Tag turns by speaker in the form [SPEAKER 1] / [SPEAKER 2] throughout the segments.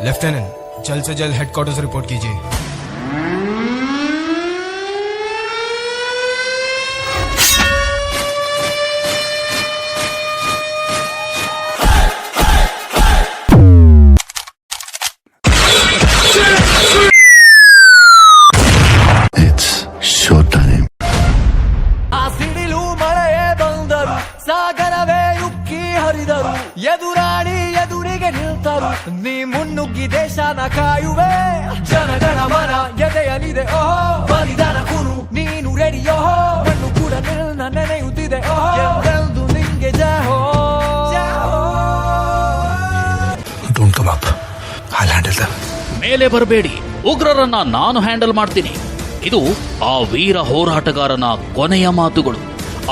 [SPEAKER 1] Lieutenant, जल्द से जल्द हेडक्वार्टर्स रिपोर्ट कीजिए।
[SPEAKER 2] It's show time.
[SPEAKER 3] ಆ ಸಿಡಿಲು ಮಳೆಯೇ ಬಂದರು, ಸಾಗರವೇ ಉಕ್ಕಿ ಹರಿದರು, ಎದುರಾಳಿ ಎದುರಿಗೆ ನಿಲ್ತರು, ನೀ ಮುನ್ನುಗ್ಗಿ ದೇಶನ ಕಾಯುವೆ. ಜನಗಣ ಮನ ಎದೆಯಲಿದೆ ಓಹೋ, ಬಲಿದಾನ ಕುರು ನೀನು ರೆಡಿಯೋ, ಮಣ್ಣು ಕೂಡ ನಿನ್ನ ನೆನೆಯುತ್ತಿದೆ ಓಹೋ, ಎಂದೆಂದು ನಿಂಗೆ ಜಹೋ.
[SPEAKER 2] Don't come up. I'll handle them.
[SPEAKER 4] ಮೇಲೆ ಬರಬೇಡಿ, ಉಗ್ರರನ್ನ ನಾನು ಹ್ಯಾಂಡಲ್ ಮಾಡ್ತೀನಿ. ಇದು ಆ ವೀರ ಹೋರಾಟಗಾರನ ಕೊನೆಯ ಮಾತುಗಳು.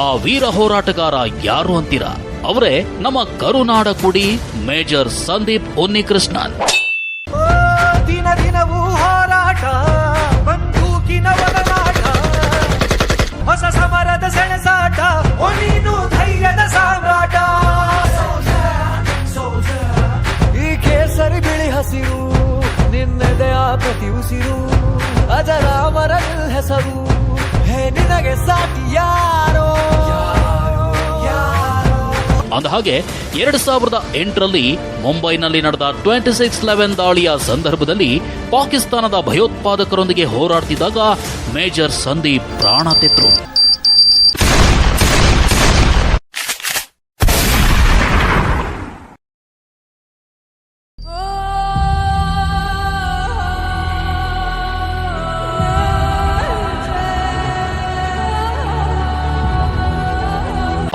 [SPEAKER 4] ಆ ವೀರ ಹೋರಾಟಗಾರ ಯಾರು ಅಂತೀರಾ? ಅವರೇ ನಮ್ಮ ಕರುನಾಡ ಕುಡಿ ಮೇಜರ್ ಸಂದೀಪ್ ಉನ್ನಿಕೃಷ್ಣನ್.
[SPEAKER 3] ದಿನ ದಿನವೂ ಹೋರಾಟ, ಬಂದೂಕಿನ ಒಡನಾಟ, ಹೊಸ ಸಮರದ ಸೆಣಸಾಟ, ಓ ನೀನು ಧೈರ್ಯದ ಸಾಮ್ರಾಟ. ಈ ಕೇಸರಿ ಬಿಳಿ ಹಸಿರು ನಿನ್ನೆದೆಯ ಪ್ರತಿ ಉಸಿರು, ಅಜರಾಮರ ಹೆಸರು, ಹೇ ನಿನಗೆ ಸಾಟಿ ಯಾರೋ.
[SPEAKER 4] ಅಂದಹಾಗೆ 2008ರಲ್ಲಿ ಮುಂಬೈನಲ್ಲಿ ನಡೆದ 26/11 ದಾಳಿಯ ಸಂದರ್ಭದಲ್ಲಿ ಪಾಕಿಸ್ತಾನದ ಭಯೋತ್ಪಾದಕರೊಂದಿಗೆ ಹೋರಾಡ್ತಿದ್ದಾಗ ಮೇಜರ್ ಸಂದೀಪ್ ಪ್ರಾಣ ತೆತ್ತರು.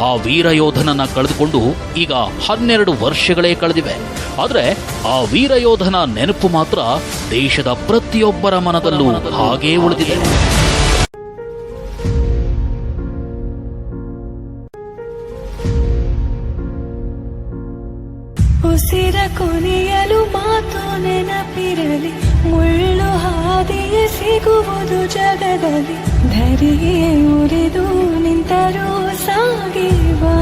[SPEAKER 4] ಆ ವೀರಯೋಧನನ್ನ ಕಳೆದುಕೊಂಡು ಈಗ 12 ವರ್ಷಗಳೇ ಕಳೆದಿವೆ. ಆದರೆ ಆ ವೀರಯೋಧನ ನೆನಪು ಮಾತ್ರ ದೇಶದ ಪ್ರತಿಯೊಬ್ಬರ ಮನದಲ್ಲೂ ಹಾಗೇ ಉಳಿದಿದೆ.
[SPEAKER 5] ಉಸಿರ ಕೊನೆಯಲು ಮಾತು ನೆನಪಿರಲಿ, ಮುಳ್ಳು ಹಾದಿಯೇ ಸಿಗುವುದು ಜಗದಲ್ಲಿ, ಧರೆಯೇ ಉರಿದು ನಿಂತರೂ ಸಾಗಿವಾ,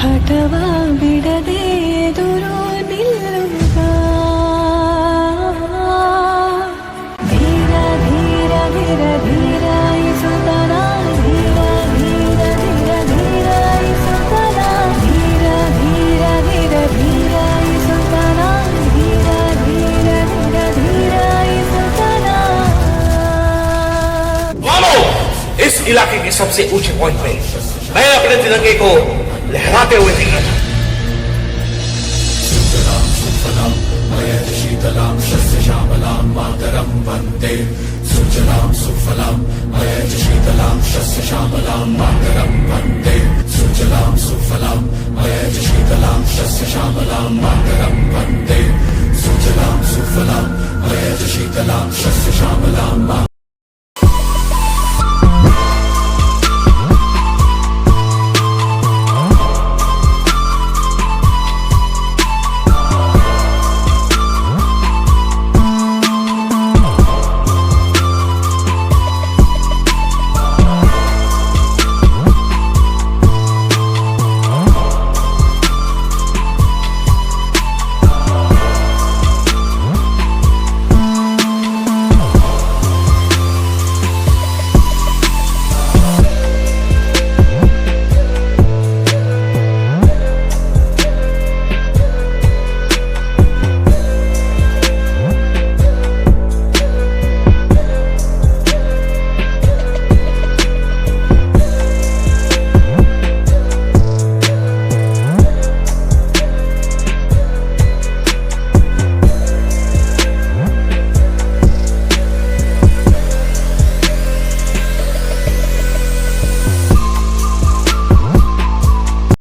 [SPEAKER 5] ಹಠವ ಬಿಡದೆ ಎದುರು ನಿಲ್ಲುವ, ಧೀರ ಧೀರ ಧೀರ ಧೀರ ಇಸುತ್ತನ, ಧೀರ ಧೀರ ಧೀರ ಧೀರ ಇಸುತ್ತನ, ಧೀರ ಧೀರ ಧೀರ ಧೀರ ಇಸುತ್ತನ, ಧೀರ ಧೀರ ಧೀರ ಧೀರ ಇಸುತ್ತನ.
[SPEAKER 6] इस इलाके के सबसे ऊंचे पॉइंट पे मैं अपने तिरंगे को लहराते हुए देखा था।